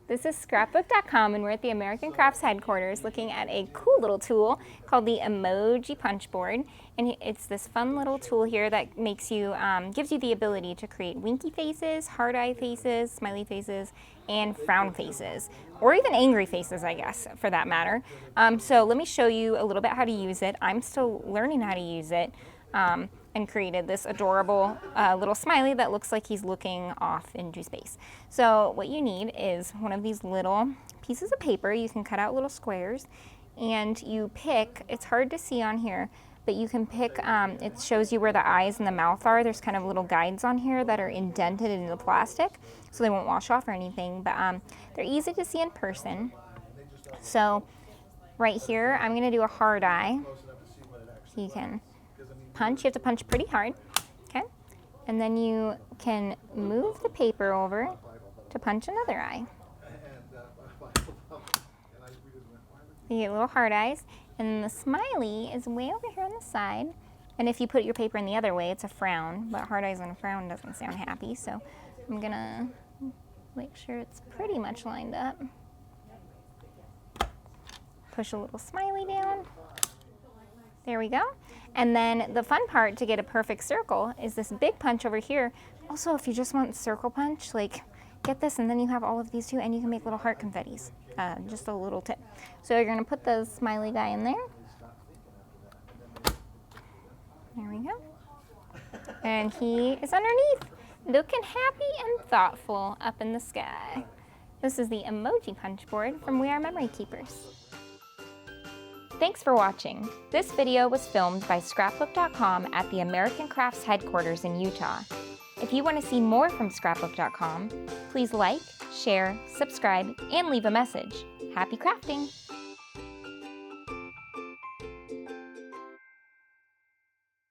This is Scrapbook.com, and we're at the American Crafts headquarters looking at a cool little tool called the Emoji Punch Board. And it's this fun little tool here that makes you, gives you the ability to create winky faces, hard eye faces, smiley faces, and frown faces, or even angry faces, I guess, for that matter. So let me show you a little bit how to use it. I'm still learning how to use it. And created this adorable little smiley that looks like he's looking off into space. So what you need is one of these little pieces of paper. You can cut out little squares, and you pick, it's hard to see on here, but you can pick, it shows you where the eyes and the mouth are. There's kind of little guides on here that are indented into the plastic, so they won't wash off or anything, but they're easy to see in person. So right here, I'm gonna do a hard eye, so you can punch. You have to punch pretty hard, okay? And then you can move the paper over to punch another eye. You get little hard eyes, and then the smiley is way over here on the side. And if you put your paper in the other way, it's a frown, but hard eyes on a frown doesn't sound happy, so I'm gonna make sure it's pretty much lined up. Push a little smiley down. There we go. And then the fun part to get a perfect circle is this big punch over here. Also, if you just want circle punch, like get this and then you have all of these too, and you can make little heart confettis. Just a little tip. So you're gonna put the smiley guy in there. There we go. And he is underneath, looking happy and thoughtful up in the sky. This is the Emoji Punch Board from We Are Memory Keepers. Thanks for watching. This video was filmed by Scrapbook.com at the American Crafts headquarters in Utah. If you want to see more from Scrapbook.com, please like, share, subscribe, and leave a message. Happy crafting!